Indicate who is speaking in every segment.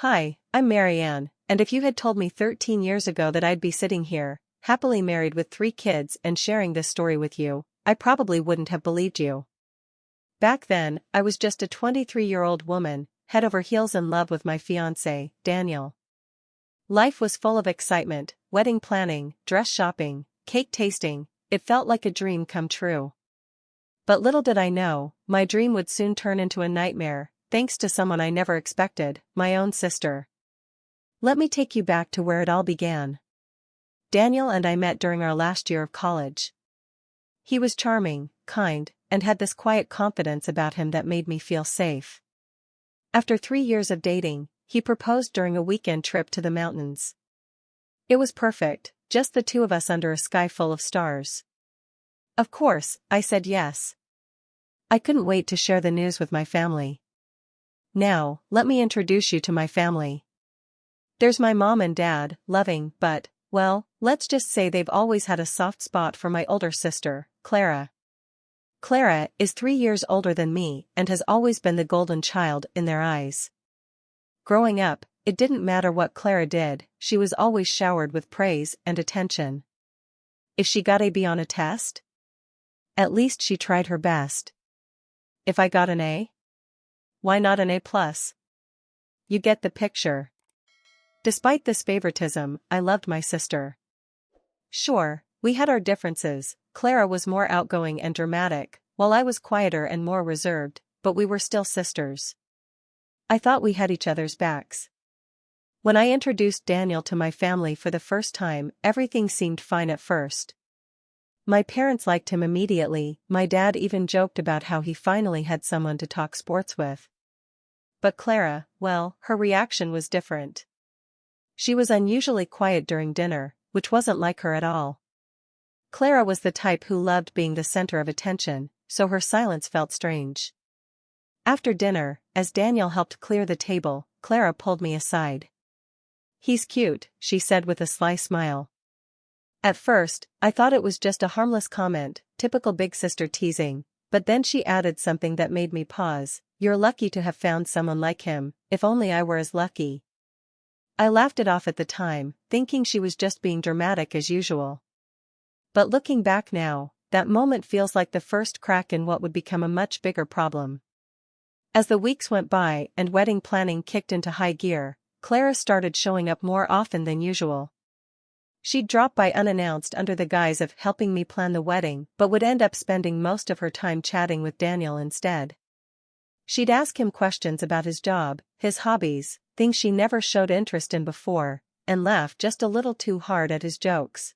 Speaker 1: Hi, I'm Marianne, and if you had told me 13 years ago that I'd be sitting here, happily married with 3 kids and sharing this story with you, I probably wouldn't have believed you. Back then, I was just a 23-year-old woman, head over heels in love with my fiancé, Daniel. Life was full of excitement, wedding planning, dress shopping, cake tasting. It felt like a dream come true. But little did I know, my dream would soon turn into a nightmare, thanks to someone I never expected, my own sister. Let me take you back to where it all began. Daniel and I met during our last year of college. He was charming, kind, and had this quiet confidence about him that made me feel safe. After 3 years of dating, he proposed during a weekend trip to the mountains. It was perfect, just the two of us under a sky full of stars. Of course, I said yes. I couldn't wait to share the news with my family. Now, let me introduce you to my family. There's my mom and dad, loving, but, well, let's just say they've always had a soft spot for my older sister, Clara. Clara is 3 years older than me and has always been the golden child in their eyes. Growing up, it didn't matter what Clara did, she was always showered with praise and attention. If she got a B on a test, at least she tried her best. If I got an A? Why not an A+? You get the picture. Despite this favoritism, I loved my sister. Sure, we had our differences. Clara was more outgoing and dramatic, while I was quieter and more reserved, but we were still sisters. I thought we had each other's backs. When I introduced Daniel to my family for the first time, everything seemed fine at first. My parents liked him immediately, my dad even joked about how he finally had someone to talk sports with. But Clara, well, her reaction was different. She was unusually quiet during dinner, which wasn't like her at all. Clara was the type who loved being the center of attention, so her silence felt strange. After dinner, as Daniel helped clear the table, Clara pulled me aside. "He's cute," she said with a sly smile. At first, I thought it was just a harmless comment, typical big sister teasing, but then she added something that made me pause. "You're lucky to have found someone like him, if only I were as lucky." I laughed it off at the time, thinking she was just being dramatic as usual. But looking back now, that moment feels like the first crack in what would become a much bigger problem. As the weeks went by and wedding planning kicked into high gear, Clara started showing up more often than usual. She'd drop by unannounced under the guise of helping me plan the wedding but would end up spending most of her time chatting with Daniel instead. She'd ask him questions about his job, his hobbies, things she never showed interest in before, and laugh just a little too hard at his jokes.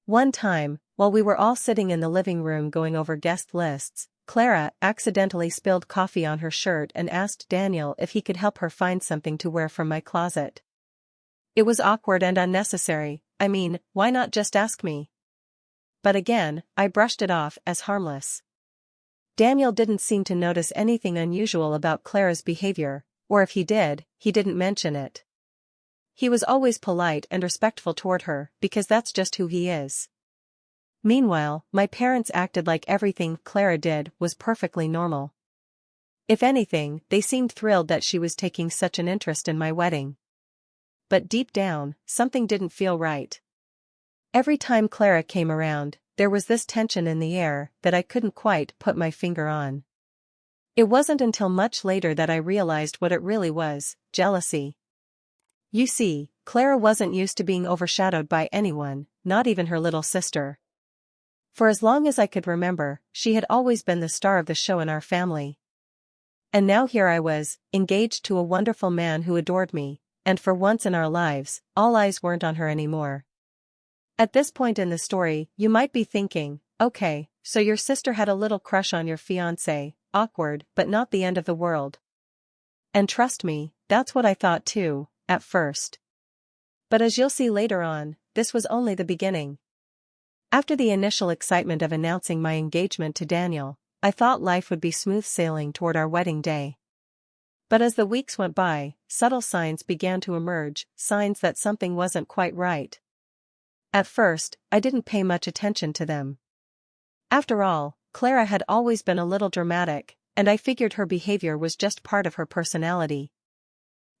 Speaker 1: One time, while we were all sitting in the living room going over guest lists, Clara accidentally spilled coffee on her shirt and asked Daniel if he could help her find something to wear from my closet. It was awkward and unnecessary. I mean, why not just ask me? But again, I brushed it off as harmless. Daniel didn't seem to notice anything unusual about Clara's behavior, or if he did, he didn't mention it. He was always polite and respectful toward her, because that's just who he is. Meanwhile, my parents acted like everything Clara did was perfectly normal. If anything, they seemed thrilled that she was taking such an interest in my wedding. But deep down, something didn't feel right. Every time Clara came around, there was this tension in the air that I couldn't quite put my finger on. It wasn't until much later that I realized what it really was: jealousy. You see, Clara wasn't used to being overshadowed by anyone, not even her little sister. For as long as I could remember, she had always been the star of the show in our family. And now here I was, engaged to a wonderful man who adored me, and for once in our lives, all eyes weren't on her anymore. At this point in the story, you might be thinking, okay, so your sister had a little crush on your fiancé, awkward, but not the end of the world. And trust me, that's what I thought too, at first. But as you'll see later on, this was only the beginning. After the initial excitement of announcing my engagement to Daniel, I thought life would be smooth sailing toward our wedding day. But as the weeks went by, subtle signs began to emerge, signs that something wasn't quite right. At first, I didn't pay much attention to them. After all, Clara had always been a little dramatic, and I figured her behavior was just part of her personality.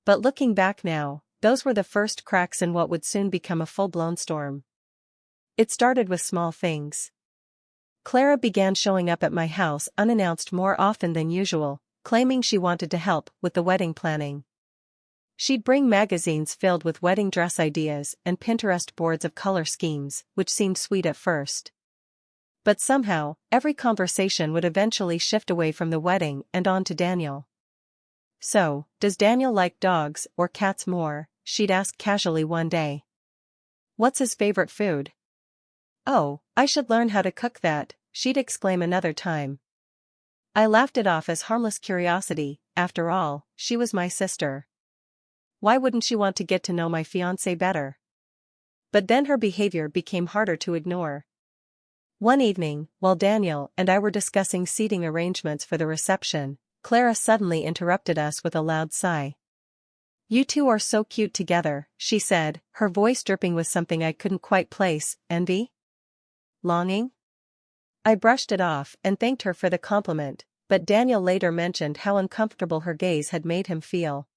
Speaker 1: But looking back now, those were the first cracks in what would soon become a full-blown storm. It started with small things. Clara began showing up at my house unannounced more often than usual, claiming she wanted to help with the wedding planning. She'd bring magazines filled with wedding dress ideas and Pinterest boards of color schemes, which seemed sweet at first. But somehow, every conversation would eventually shift away from the wedding and on to Daniel. "So, does Daniel like dogs or cats more?" she'd ask casually one day. "What's his favorite food?" "Oh, I should learn how to cook that," she'd exclaim another time. I laughed it off as harmless curiosity. After all, she was my sister. Why wouldn't she want to get to know my fiancé better? But then her behavior became harder to ignore. One evening, while Daniel and I were discussing seating arrangements for the reception, Clara suddenly interrupted us with a loud sigh. "You two are so cute together," she said, her voice dripping with something I couldn't quite place. Envy? Longing? I brushed it off and thanked her for the compliment, but Daniel later mentioned how uncomfortable her gaze had made him feel.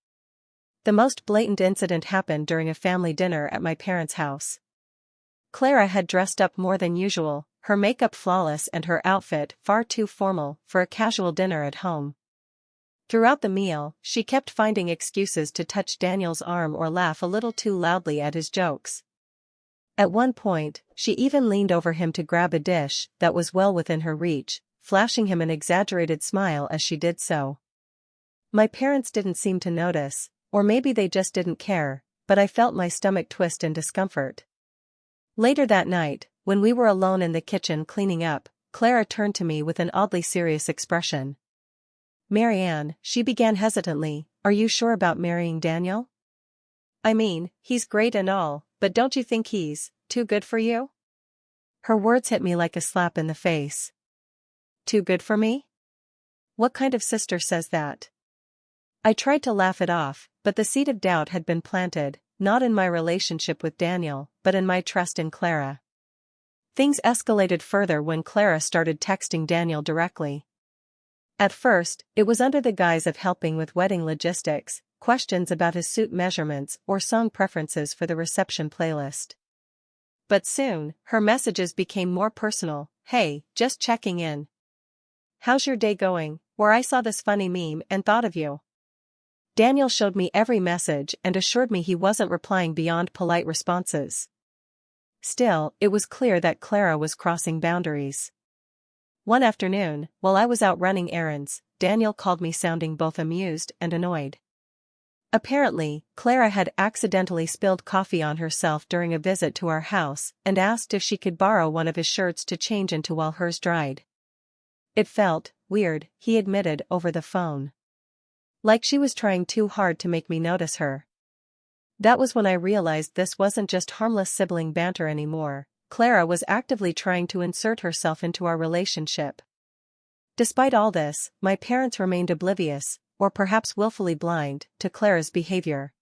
Speaker 1: The most blatant incident happened during a family dinner at my parents' house. Clara had dressed up more than usual, her makeup flawless and her outfit far too formal for a casual dinner at home. Throughout the meal, she kept finding excuses to touch Daniel's arm or laugh a little too loudly at his jokes. At one point, she even leaned over him to grab a dish that was well within her reach, flashing him an exaggerated smile as she did so. My parents didn't seem to notice, or maybe they just didn't care, but I felt my stomach twist in discomfort. Later that night, when we were alone in the kitchen cleaning up, Clara turned to me with an oddly serious expression. "Marianne," she began hesitantly, "are you sure about marrying Daniel? I mean, he's great and all, but don't you think he's too good for you?" Her words hit me like a slap in the face. Too good for me? What kind of sister says that? I tried to laugh it off, but the seed of doubt had been planted, not in my relationship with Daniel, but in my trust in Clara. Things escalated further when Clara started texting Daniel directly. At first, it was under the guise of helping with wedding logistics, questions about his suit measurements or song preferences for the reception playlist. But soon, her messages became more personal. "Hey, just checking in. How's your day going? Or I saw this funny meme and thought of you." Daniel showed me every message and assured me he wasn't replying beyond polite responses. Still, it was clear that Clara was crossing boundaries. One afternoon, while I was out running errands, Daniel called me sounding both amused and annoyed. Apparently, Clara had accidentally spilled coffee on herself during a visit to our house and asked if she could borrow one of his shirts to change into while hers dried. It felt weird, he admitted over the phone. Like she was trying too hard to make me notice her. That was when I realized this wasn't just harmless sibling banter anymore. Clara was actively trying to insert herself into our relationship. Despite all this, my parents remained oblivious, or perhaps willfully blind, to Clara's behavior.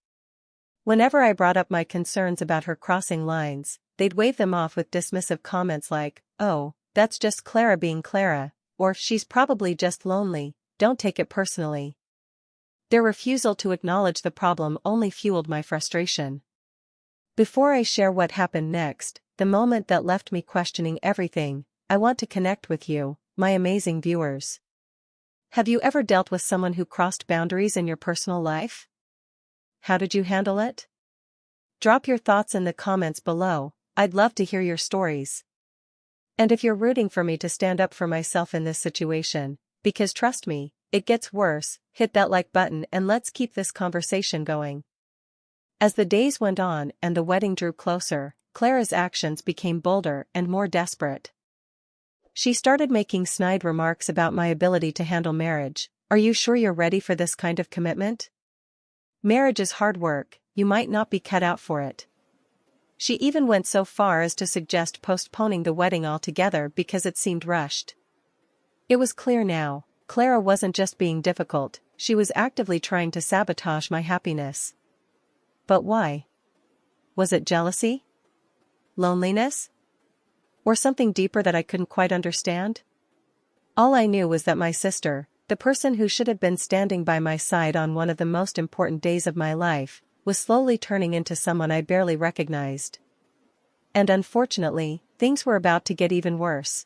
Speaker 1: Whenever I brought up my concerns about her crossing lines, they'd wave them off with dismissive comments like, "Oh, that's just Clara being Clara," or "She's probably just lonely, don't take it personally." Their refusal to acknowledge the problem only fueled my frustration. Before I share what happened next, the moment that left me questioning everything, I want to connect with you, my amazing viewers. Have you ever dealt with someone who crossed boundaries in your personal life? How did you handle it? Drop your thoughts in the comments below. I'd love to hear your stories. And if you're rooting for me to stand up for myself in this situation, because trust me, it gets worse, hit that like button and let's keep this conversation going. As the days went on and the wedding drew closer, Clara's actions became bolder and more desperate. She started making snide remarks about my ability to handle marriage. "Are you sure you're ready for this kind of commitment? Marriage is hard work, you might not be cut out for it." She even went so far as to suggest postponing the wedding altogether because it seemed rushed. It was clear now, Clara wasn't just being difficult, she was actively trying to sabotage my happiness. But why? Was it jealousy? Loneliness? Or something deeper that I couldn't quite understand? All I knew was that my sister, the person who should have been standing by my side on one of the most important days of my life, was slowly turning into someone I barely recognized. And unfortunately, things were about to get even worse.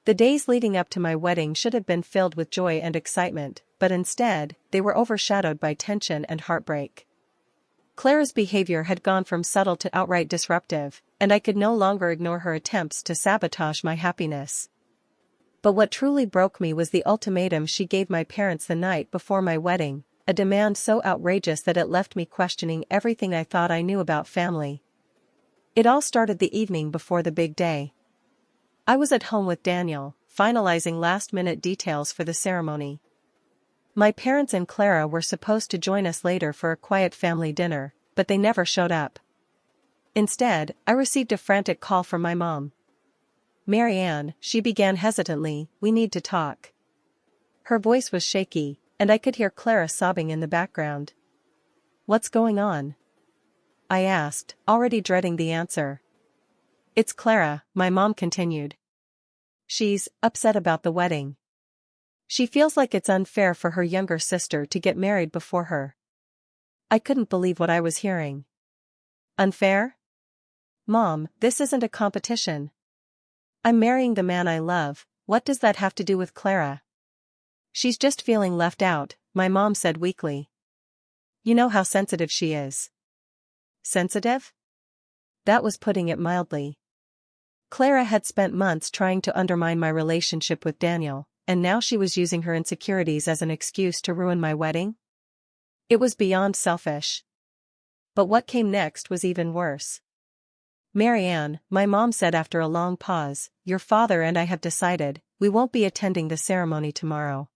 Speaker 1: The days leading up to my wedding should have been filled with joy and excitement, but instead, they were overshadowed by tension and heartbreak. Clara's behavior had gone from subtle to outright disruptive, and I could no longer ignore her attempts to sabotage my happiness. But what truly broke me was the ultimatum she gave my parents the night before my wedding, a demand so outrageous that it left me questioning everything I thought I knew about family. It all started the evening before the big day. I was at home with Daniel, finalizing last-minute details for the ceremony. My parents and Clara were supposed to join us later for a quiet family dinner, but they never showed up. Instead, I received a frantic call from my mom. "Marianne," she began hesitantly, "we need to talk." Her voice was shaky, and I could hear Clara sobbing in the background. "What's going on?" I asked, already dreading the answer. "It's Clara," my mom continued. "She's upset about the wedding. She feels like it's unfair for her younger sister to get married before her." I couldn't believe what I was hearing. "Unfair? Mom, this isn't a competition. I'm marrying the man I love. What does that have to do with Clara?" "She's just feeling left out," my mom said weakly. "You know how sensitive she is." Sensitive? That was putting it mildly. Clara had spent months trying to undermine my relationship with Daniel, and now she was using her insecurities as an excuse to ruin my wedding? It was beyond selfish. But what came next was even worse. "Marianne," my mom said after a long pause, "your father and I have decided, we won't be attending the ceremony tomorrow."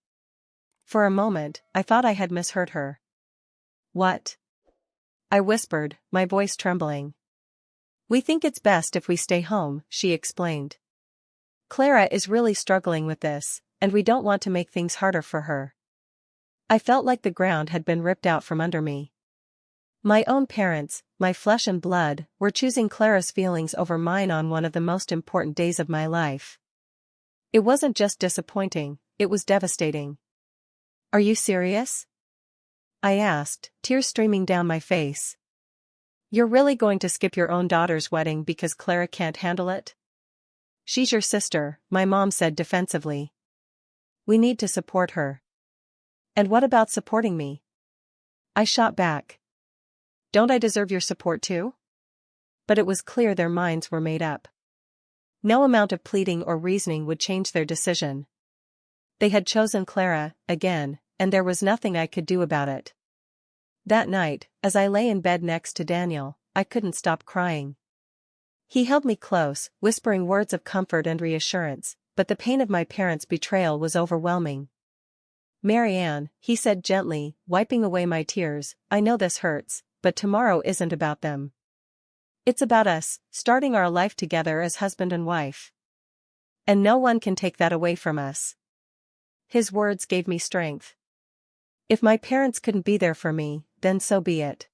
Speaker 1: For a moment, I thought I had misheard her. "What?" I whispered, my voice trembling. "We think it's best if we stay home," she explained. "Clara is really struggling with this, and we don't want to make things harder for her." I felt like the ground had been ripped out from under me. My own parents, my flesh and blood, were choosing Clara's feelings over mine on one of the most important days of my life. It wasn't just disappointing, it was devastating. "Are you serious?" I asked, tears streaming down my face. "You're really going to skip your own daughter's wedding because Clara can't handle it?" "She's your sister," my mom said defensively. "We need to support her." "And what about supporting me?" I shot back. "Don't I deserve your support too?" But it was clear their minds were made up. No amount of pleading or reasoning would change their decision. They had chosen Clara, again, and there was nothing I could do about it. That night, as I lay in bed next to Daniel, I couldn't stop crying. He held me close, whispering words of comfort and reassurance, but the pain of my parents' betrayal was overwhelming. "Marianne," he said gently, wiping away my tears, "I know this hurts, but tomorrow isn't about them. It's about us, starting our life together as husband and wife. And no one can take that away from us." His words gave me strength. If my parents couldn't be there for me, then so be it.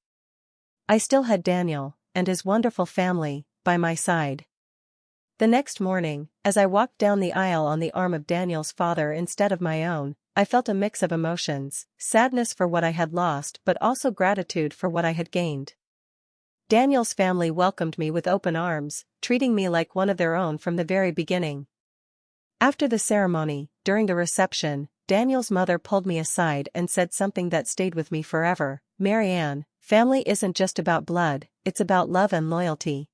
Speaker 1: I still had Daniel, and his wonderful family, by my side. The next morning, as I walked down the aisle on the arm of Daniel's father instead of my own, I felt a mix of emotions, sadness for what I had lost but also gratitude for what I had gained. Daniel's family welcomed me with open arms, treating me like one of their own from the very beginning. After the ceremony, during the reception, Daniel's mother pulled me aside and said something that stayed with me forever. "Marianne, family isn't just about blood, it's about love and loyalty.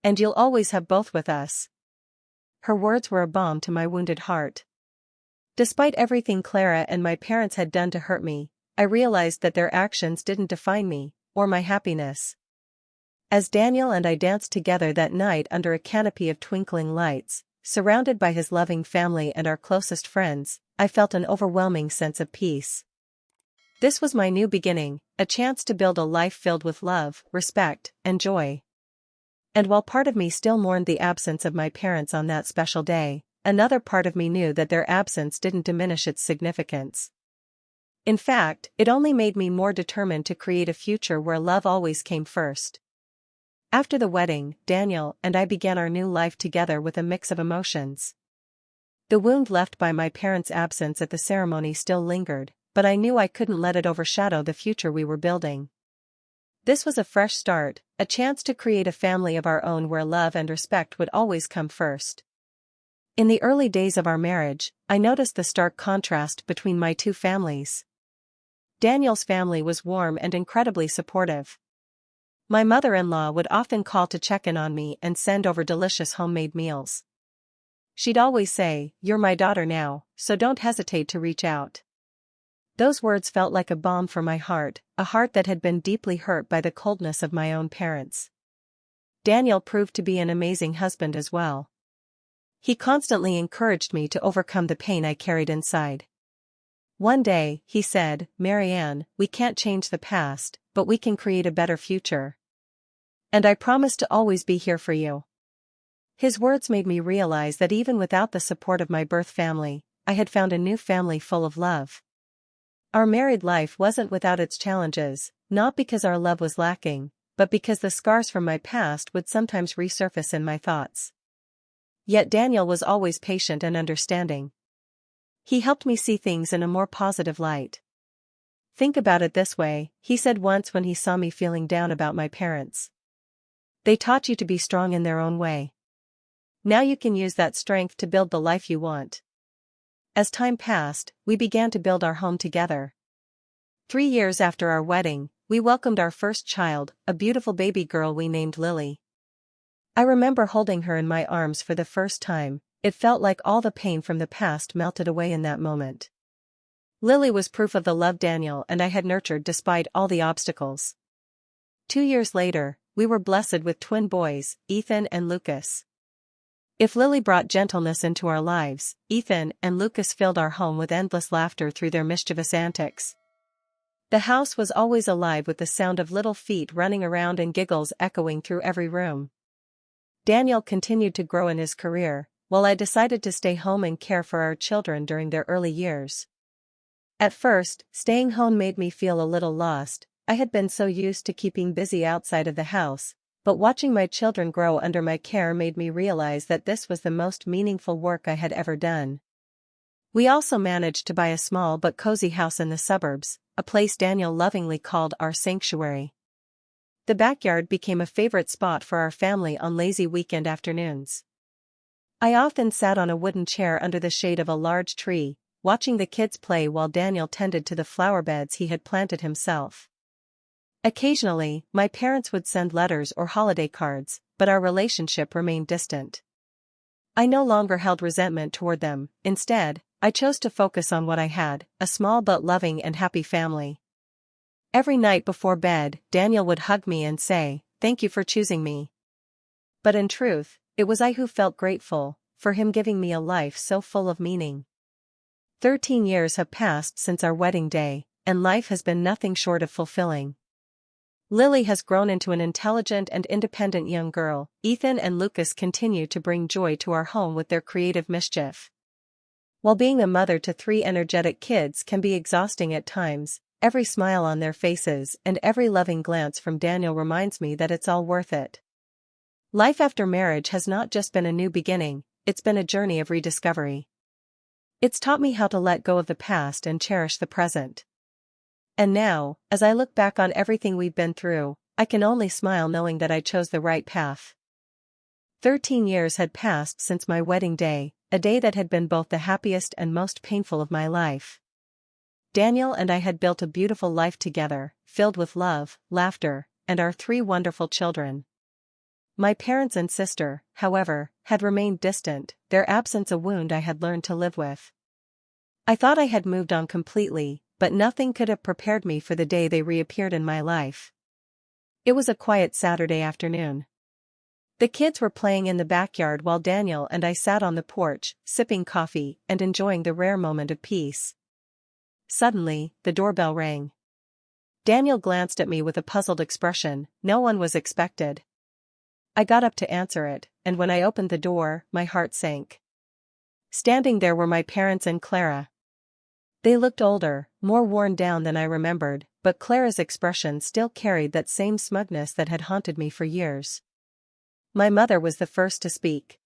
Speaker 1: And you'll always have both with us." Her words were a balm to my wounded heart. Despite everything Clara and my parents had done to hurt me, I realized that their actions didn't define me, or my happiness. As Daniel and I danced together that night under a canopy of twinkling lights, surrounded by his loving family and our closest friends, I felt an overwhelming sense of peace. This was my new beginning, a chance to build a life filled with love, respect, and joy. And while part of me still mourned the absence of my parents on that special day, another part of me knew that their absence didn't diminish its significance. In fact, it only made me more determined to create a future where love always came first. After the wedding, Daniel and I began our new life together with a mix of emotions. The wound left by my parents' absence at the ceremony still lingered, but I knew I couldn't let it overshadow the future we were building. This was a fresh start, a chance to create a family of our own where love and respect would always come first. In the early days of our marriage, I noticed the stark contrast between my two families. Daniel's family was warm and incredibly supportive. My mother-in-law would often call to check in on me and send over delicious homemade meals. She'd always say, "You're my daughter now, so don't hesitate to reach out." Those words felt like a balm for my heart, a heart that had been deeply hurt by the coldness of my own parents. Daniel proved to be an amazing husband as well. He constantly encouraged me to overcome the pain I carried inside. One day, he said, "Marianne, we can't change the past, but we can create a better future. And I promise to always be here for you." His words made me realize that even without the support of my birth family, I had found a new family full of love. Our married life wasn't without its challenges, not because our love was lacking, but because the scars from my past would sometimes resurface in my thoughts. Yet Daniel was always patient and understanding. He helped me see things in a more positive light. "Think about it this way," he said once when he saw me feeling down about my parents. "They taught you to be strong in their own way. Now you can use that strength to build the life you want." As time passed, we began to build our home together. 3 years after our wedding, we welcomed our first child, a beautiful baby girl we named Lily. I remember holding her in my arms for the first time. It felt like all the pain from the past melted away in that moment. Lily was proof of the love Daniel and I had nurtured despite all the obstacles. 2 years later, we were blessed with twin boys, Ethan and Lucas. If Lily brought gentleness into our lives, Ethan and Lucas filled our home with endless laughter through their mischievous antics. The house was always alive with the sound of little feet running around and giggles echoing through every room. Daniel continued to grow in his career, while I decided to stay home and care for our children during their early years. At first, staying home made me feel a little lost. I had been so used to keeping busy outside of the house, but watching my children grow under my care made me realize that this was the most meaningful work I had ever done. We also managed to buy a small but cozy house in the suburbs, a place Daniel lovingly called our sanctuary. The backyard became a favorite spot for our family on lazy weekend afternoons. I often sat on a wooden chair under the shade of a large tree, watching the kids play while Daniel tended to the flower beds he had planted himself. Occasionally, my parents would send letters or holiday cards, but our relationship remained distant. I no longer held resentment toward them. Instead, I chose to focus on what I had, a small but loving and happy family. Every night before bed, Daniel would hug me and say, "Thank you for choosing me." But in truth, it was I who felt grateful, for him giving me a life so full of meaning. 13 years have passed since our wedding day, and life has been nothing short of fulfilling. Lily has grown into an intelligent and independent young girl. Ethan and Lucas continue to bring joy to our home with their creative mischief. While being the mother to 3 energetic kids can be exhausting at times, every smile on their faces and every loving glance from Daniel reminds me that it's all worth it. Life after marriage has not just been a new beginning, it's been a journey of rediscovery. It's taught me how to let go of the past and cherish the present. And now, as I look back on everything we've been through, I can only smile knowing that I chose the right path. 13 years had passed since my wedding day, a day that had been both the happiest and most painful of my life. Daniel and I had built a beautiful life together, filled with love, laughter, and our 3 wonderful children. My parents and sister, however, had remained distant, their absence a wound I had learned to live with. I thought I had moved on completely, but nothing could have prepared me for the day they reappeared in my life. It was a quiet Saturday afternoon. The kids were playing in the backyard while Daniel and I sat on the porch, sipping coffee and enjoying the rare moment of peace. Suddenly, the doorbell rang. Daniel glanced at me with a puzzled expression. No one was expected. I got up to answer it, and when I opened the door, my heart sank. Standing there were my parents and Clara. They looked older, more worn down than I remembered, but Clara's expression still carried that same smugness that had haunted me for years. My mother was the first to speak.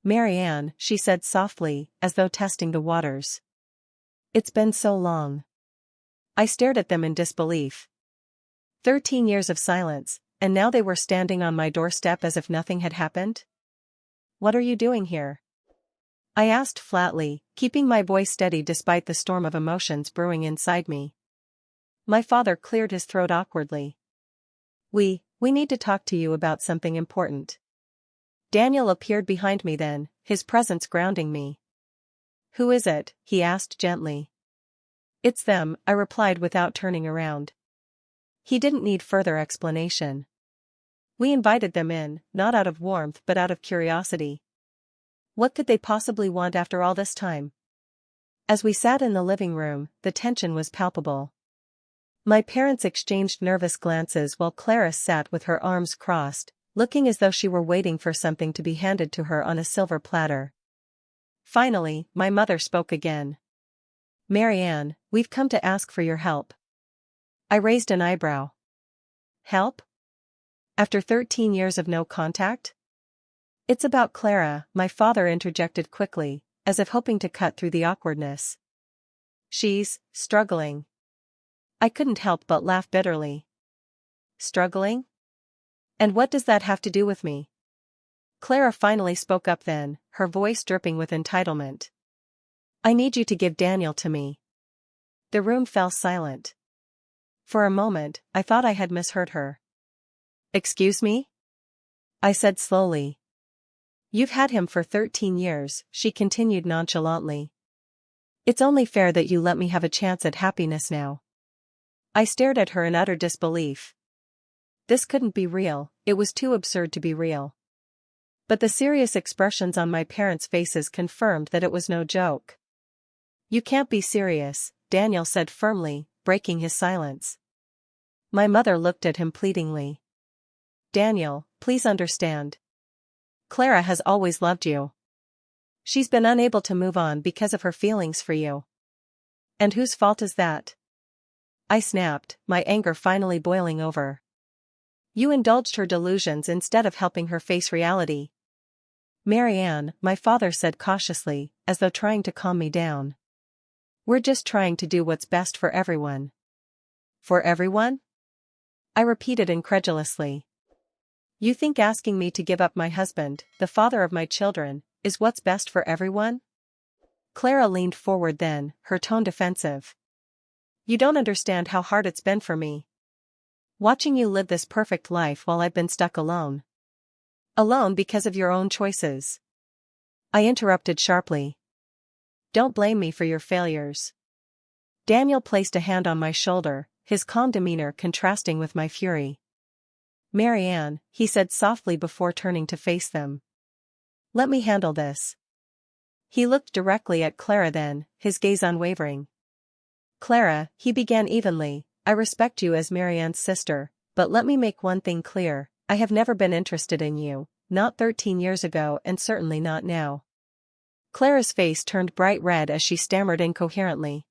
Speaker 1: Marianne, she said softly, as though testing the waters. It's been so long. I stared at them in disbelief. 13 years of silence, and now they were standing on my doorstep as if nothing had happened? What are you doing here? I asked flatly, keeping my voice steady despite the storm of emotions brewing inside me. My father cleared his throat awkwardly. We need to talk to you about something important. Daniel appeared behind me then, his presence grounding me. Who is it? He asked gently. It's them, I replied without turning around. He didn't need further explanation. We invited them in, not out of warmth but out of curiosity. What could they possibly want after all this time? As we sat in the living room, the tension was palpable. My parents exchanged nervous glances while Clara sat with her arms crossed, looking as though she were waiting for something to be handed to her on a silver platter. Finally, my mother spoke again. Marianne, we've come to ask for your help. I raised an eyebrow. Help? After 13 years of no contact? It's about Clara, my father interjected quickly, as if hoping to cut through the awkwardness. She's struggling. I couldn't help but laugh bitterly. Struggling? And what does that have to do with me? Clara finally spoke up then, her voice dripping with entitlement. I need you to give Daniel to me. The room fell silent. For a moment, I thought I had misheard her. Excuse me? I said slowly. You've had him for 13 years, she continued nonchalantly. It's only fair that you let me have a chance at happiness now. I stared at her in utter disbelief. This couldn't be real, it was too absurd to be real. But the serious expressions on my parents' faces confirmed that it was no joke. You can't be serious, Daniel said firmly, breaking his silence. My mother looked at him pleadingly. Daniel, please understand. Clara has always loved you. She's been unable to move on because of her feelings for you. And whose fault is that? I snapped, my anger finally boiling over. You indulged her delusions instead of helping her face reality. Marianne, my father said cautiously, as though trying to calm me down. We're just trying to do what's best for everyone. For everyone? I repeated incredulously. You think asking me to give up my husband, the father of my children, is what's best for everyone? Clara leaned forward then, her tone defensive. You don't understand how hard it's been for me. Watching you live this perfect life while I've been stuck alone. Alone because of your own choices. I interrupted sharply. Don't blame me for your failures. Daniel placed a hand on my shoulder, his calm demeanor contrasting with my fury. Marianne, he said softly before turning to face them. Let me handle this. He looked directly at Clara then, his gaze unwavering. Clara, he began evenly, I respect you as Marianne's sister, but let me make one thing clear, I have never been interested in you, not 13 years ago and certainly not now. Clara's face turned bright red as she stammered incoherently.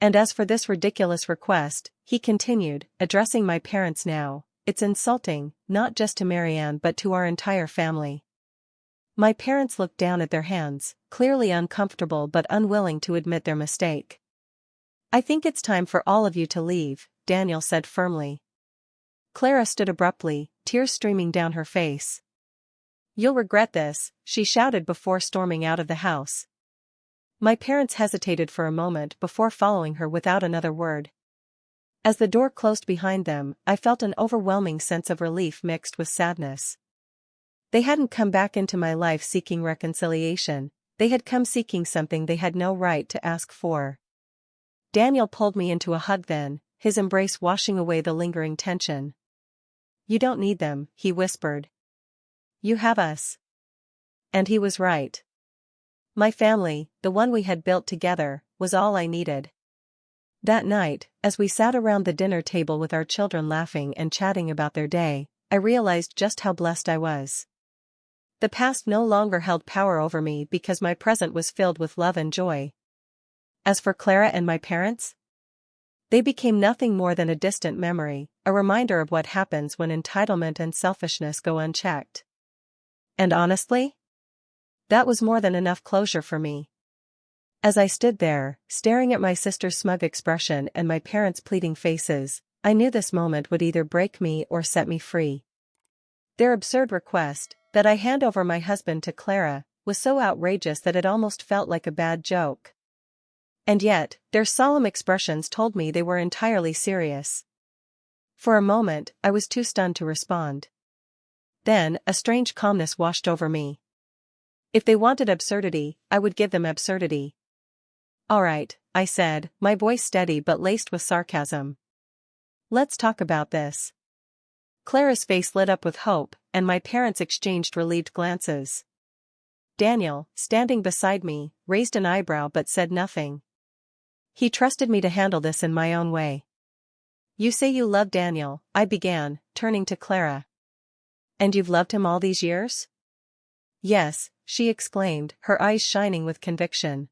Speaker 1: And as for this ridiculous request, he continued, addressing my parents now, it's insulting, not just to Marianne but to our entire family. My parents looked down at their hands, clearly uncomfortable but unwilling to admit their mistake. I think it's time for all of you to leave, Daniel said firmly. Clara stood abruptly, tears streaming down her face. You'll regret this, she shouted before storming out of the house. My parents hesitated for a moment before following her without another word. As the door closed behind them, I felt an overwhelming sense of relief mixed with sadness. They hadn't come back into my life seeking reconciliation, they had come seeking something they had no right to ask for. Daniel pulled me into a hug then, his embrace washing away the lingering tension. You don't need them, he whispered. You have us. And he was right. My family, the one we had built together, was all I needed. That night, as we sat around the dinner table with our children laughing and chatting about their day, I realized just how blessed I was. The past no longer held power over me because my present was filled with love and joy. As for Clara and my parents, they became nothing more than a distant memory, a reminder of what happens when entitlement and selfishness go unchecked. And honestly, That was more than enough closure for me. As I stood there, staring at my sister's smug expression and my parents' pleading faces, I knew this moment would either break me or set me free. Their absurd request, that I hand over my husband to Clara, was so outrageous that it almost felt like a bad joke. And yet, their solemn expressions told me they were entirely serious. For a moment, I was too stunned to respond. Then, a strange calmness washed over me. If they wanted absurdity, I would give them absurdity. All right, I said, my voice steady but laced with sarcasm. Let's talk about this. Clara's face lit up with hope, and my parents exchanged relieved glances. Daniel, standing beside me, raised an eyebrow but said nothing. He trusted me to handle this in my own way. You say you love Daniel, I began, turning to Clara. And you've loved him all these years? Yes, she exclaimed, her eyes shining with conviction.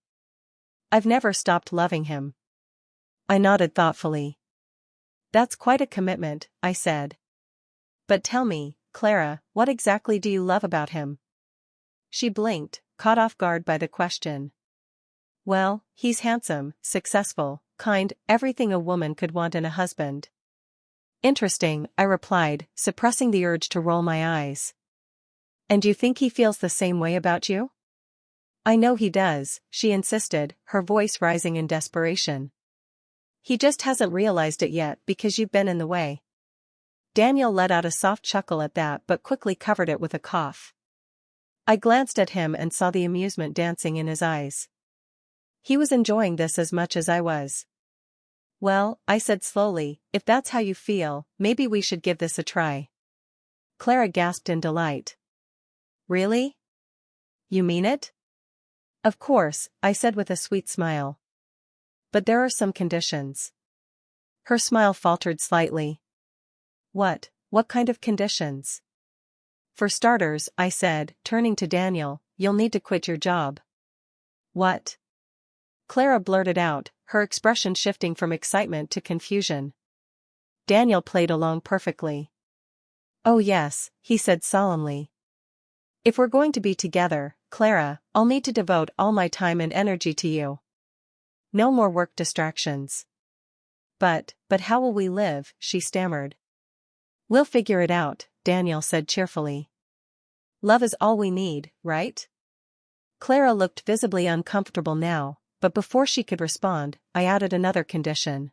Speaker 1: I've never stopped loving him. I nodded thoughtfully. That's quite a commitment, I said. But tell me, Clara, what exactly do you love about him? She blinked, caught off guard by the question. Well, he's handsome, successful, kind, everything a woman could want in a husband. Interesting, I replied, suppressing the urge to roll my eyes. And you think he feels the same way about you? I know he does, she insisted, her voice rising in desperation. He just hasn't realized it yet because you've been in the way. Daniel let out a soft chuckle at that but quickly covered it with a cough. I glanced at him and saw the amusement dancing in his eyes. He was enjoying this as much as I was. Well, I said slowly, if that's how you feel, maybe we should give this a try. Clara gasped in delight. Really? You mean it? Of course, I said with a sweet smile. But there are some conditions. Her smile faltered slightly. What kind of conditions? For starters, I said, turning to Daniel, you'll need to quit your job. What? Clara blurted out, her expression shifting from excitement to confusion. Daniel played along perfectly. Oh yes, he said solemnly. If we're going to be together, Clara, I'll need to devote all my time and energy to you. No more work distractions. But how will we live, she stammered. We'll figure it out, Daniel said cheerfully. Love is all we need, right? Clara looked visibly uncomfortable now, but before she could respond, I added another condition.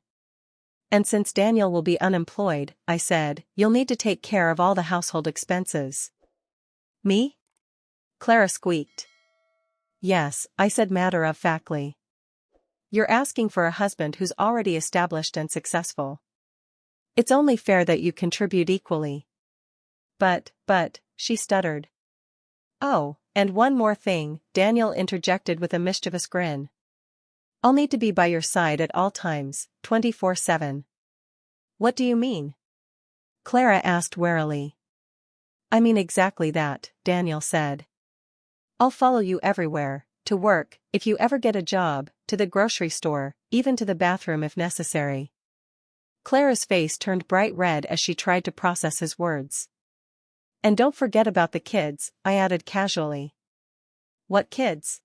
Speaker 1: And since Daniel will be unemployed, I said, you'll need to take care of all the household expenses. Me? Clara squeaked. Yes, I said matter-of-factly. You're asking for a husband who's already established and successful. It's only fair that you contribute equally. But, she stuttered. Oh, and one more thing, Daniel interjected with a mischievous grin. I'll need to be by your side at all times, 24/7. What do you mean? Clara asked warily. I mean exactly that, Daniel said. I'll follow you everywhere, to work, if you ever get a job, to the grocery store, even to the bathroom if necessary. Clara's face turned bright red as she tried to process his words. And don't forget about the kids, I added casually. What kids?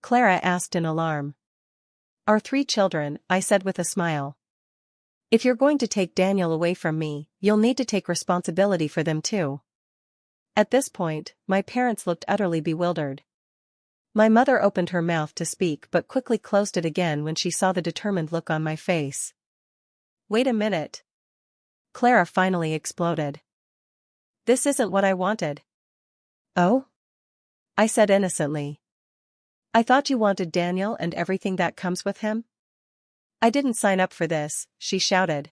Speaker 1: Clara asked in alarm. Our 3 children, I said with a smile. If you're going to take Daniel away from me, you'll need to take responsibility for them too. At this point, my parents looked utterly bewildered. My mother opened her mouth to speak but quickly closed it again when she saw the determined look on my face. Wait a minute. Clara finally exploded. This isn't what I wanted. Oh? I said innocently. I thought you wanted Daniel and everything that comes with him? I didn't sign up for this, she shouted.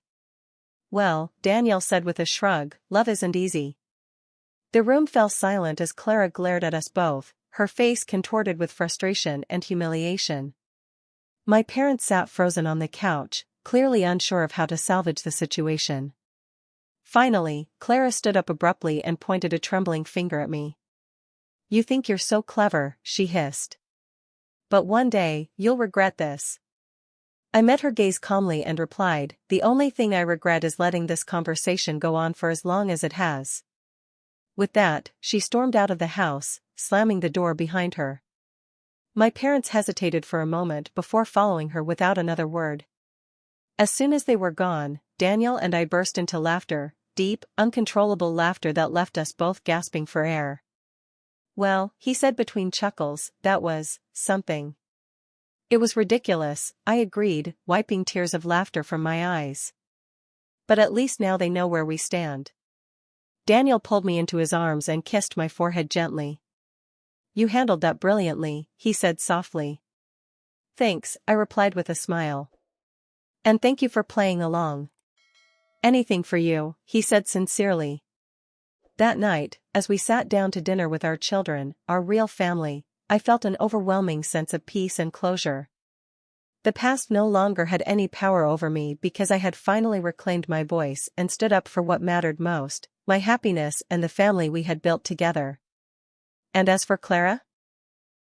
Speaker 1: Well, Daniel said with a shrug, love isn't easy. The room fell silent as Clara glared at us both, her face contorted with frustration and humiliation. My parents sat frozen on the couch, clearly unsure of how to salvage the situation. Finally, Clara stood up abruptly and pointed a trembling finger at me. You think you're so clever, she hissed. But one day, you'll regret this. I met her gaze calmly and replied, the only thing I regret is letting this conversation go on for as long as it has. With that, she stormed out of the house, slamming the door behind her. My parents hesitated for a moment before following her without another word. As soon as they were gone, Daniel and I burst into laughter, deep, uncontrollable laughter that left us both gasping for air. "Well," he said between chuckles, "that was something." "It was ridiculous," I agreed, wiping tears of laughter from my eyes. "But at least now they know where we stand." Daniel pulled me into his arms and kissed my forehead gently. "You handled that brilliantly," he said softly. "Thanks," I replied with a smile. "And thank you for playing along." "Anything for you," he said sincerely. That night, as we sat down to dinner with our children, our real family, I felt an overwhelming sense of peace and closure. The past no longer had any power over me because I had finally reclaimed my voice and stood up for what mattered most, my happiness and the family we had built together. And as for Clara?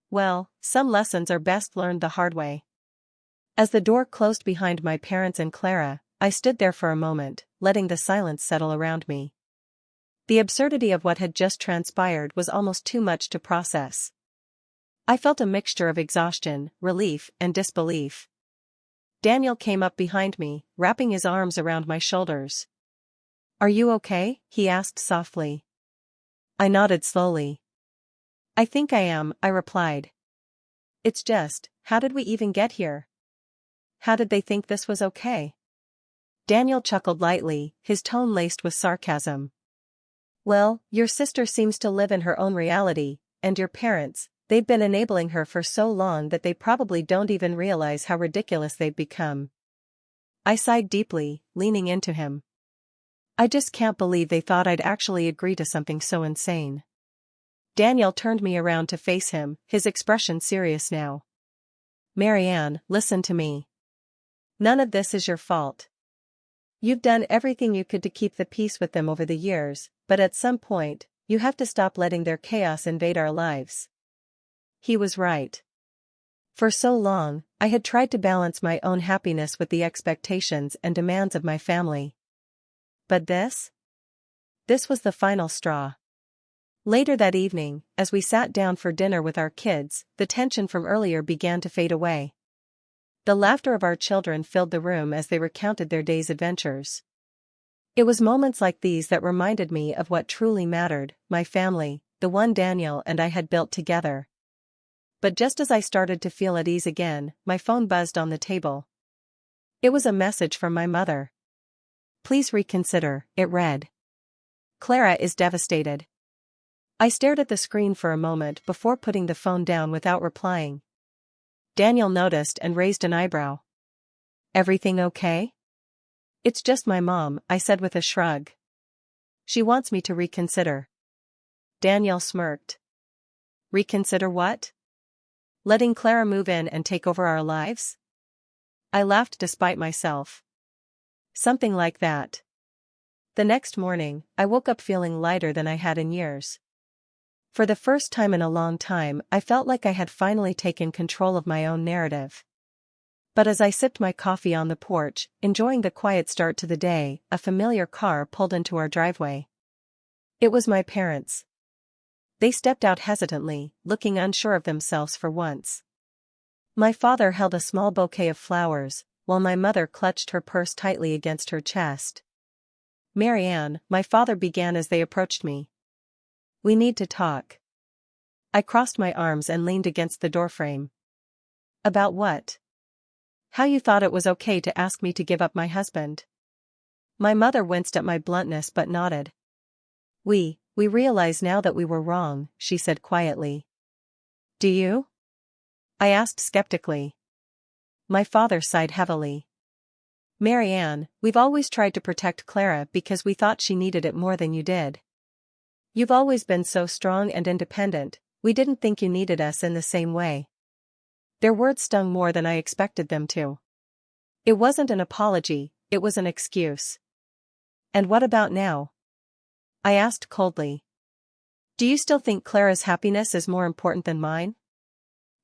Speaker 1: Well, some lessons are best learned the hard way. As the door closed behind my parents and Clara, I stood there for a moment, letting the silence settle around me. The absurdity of what had just transpired was almost too much to process. I felt a mixture of exhaustion, relief, and disbelief. Daniel came up behind me, wrapping his arms around my shoulders. "Are you okay?" he asked softly. I nodded slowly. "I think I am," I replied. "It's just, how did we even get here? How did they think this was okay?" Daniel chuckled lightly, his tone laced with sarcasm. "Well, your sister seems to live in her own reality, and your parents, they've been enabling her for so long that they probably don't even realize how ridiculous they've become." I sighed deeply, leaning into him. "I just can't believe they thought I'd actually agree to something so insane." Daniel turned me around to face him, his expression serious now. "Marianne, listen to me. None of this is your fault. You've done everything you could to keep the peace with them over the years, but at some point, you have to stop letting their chaos invade our lives." He was right. For so long, I had tried to balance my own happiness with the expectations and demands of my family. But this was the final straw. Later that evening, as we sat down for dinner with our kids, the tension from earlier began to fade away. The laughter of our children filled the room as they recounted their day's adventures. It was moments like these that reminded me of what truly mattered, my family, the one Daniel and I had built together. But just as I started to feel at ease again, my phone buzzed on the table. It was a message from my mother. "Please reconsider," it read. "Clara is devastated." I stared at the screen for a moment before putting the phone down without replying. Daniel noticed and raised an eyebrow. "Everything okay?" "It's just my mom," I said with a shrug. "She wants me to reconsider." Daniel smirked. "Reconsider what? Letting Clara move in and take over our lives?" I laughed despite myself. "Something like that." The next morning, I woke up feeling lighter than I had in years. For the first time in a long time, I felt like I had finally taken control of my own narrative. But as I sipped my coffee on the porch, enjoying the quiet start to the day, a familiar car pulled into our driveway. It was my parents. They stepped out hesitantly, looking unsure of themselves for once. My father held a small bouquet of flowers, while my mother clutched her purse tightly against her chest. "Marianne," my father began as they approached me. "We need to talk." I crossed my arms and leaned against the doorframe. "About what?" "How you thought it was okay to ask me to give up my husband." My mother winced at my bluntness but nodded. We realize now that we were wrong," she said quietly. "Do you?" I asked skeptically. My father sighed heavily. "Marianne, we've always tried to protect Clara because we thought she needed it more than you did. You've always been so strong and independent, we didn't think you needed us in the same way." Their words stung more than I expected them to. It wasn't an apology, it was an excuse. "And what about now?" I asked coldly. "Do you still think Clara's happiness is more important than mine?"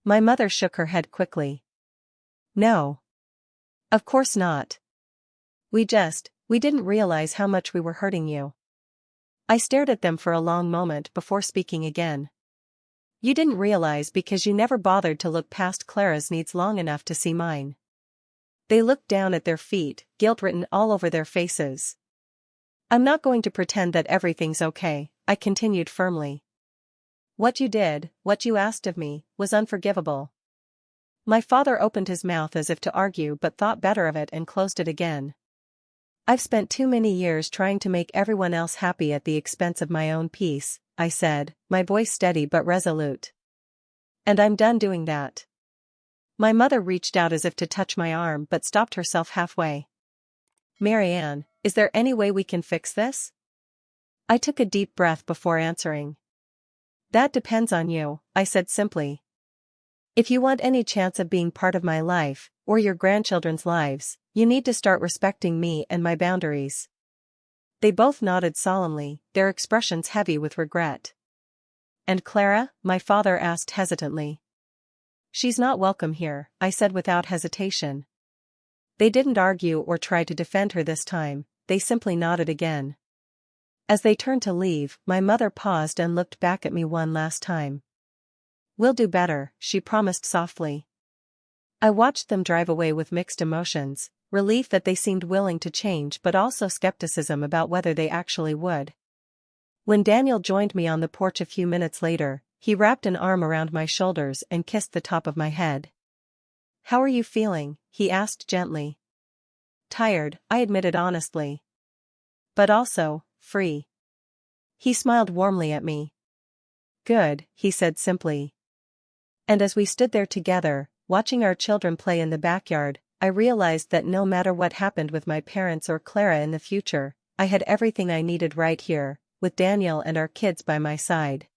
Speaker 1: My mother shook her head quickly. "No. Of course not. We didn't realize how much we were hurting you." I stared at them for a long moment before speaking again. You didn't realize because you never bothered to look past Clara's needs long enough to see mine. They looked down at their feet, guilt written all over their faces. I'm not going to pretend that everything's okay, I continued firmly. What you did, what you asked of me, was unforgivable. My father opened his mouth as if to argue but thought better of it and closed it again. I've spent too many years trying to make everyone else happy at the expense of my own peace, I said, my voice steady but resolute. And I'm done doing that. My mother reached out as if to touch my arm but stopped herself halfway. Marianne, is there any way we can fix this? I took a deep breath before answering. That depends on you, I said simply. If you want any chance of being part of my life, or your grandchildren's lives, you need to start respecting me and my boundaries. They both nodded solemnly, their expressions heavy with regret. And Clara? My father asked hesitantly. She's not welcome here, I said without hesitation. They didn't argue or try to defend her this time, they simply nodded again. As they turned to leave, my mother paused and looked back at me one last time. We'll do better, she promised softly. I watched them drive away with mixed emotions, relief that they seemed willing to change but also skepticism about whether they actually would. When Daniel joined me on the porch a few minutes later, he wrapped an arm around my shoulders and kissed the top of my head. How are you feeling? He asked gently. Tired, I admitted honestly. But also, free. He smiled warmly at me. Good, he said simply. And as we stood there together, watching our children play in the backyard, I realized that no matter what happened with my parents or Clara in the future, I had everything I needed right here, with Daniel and our kids by my side.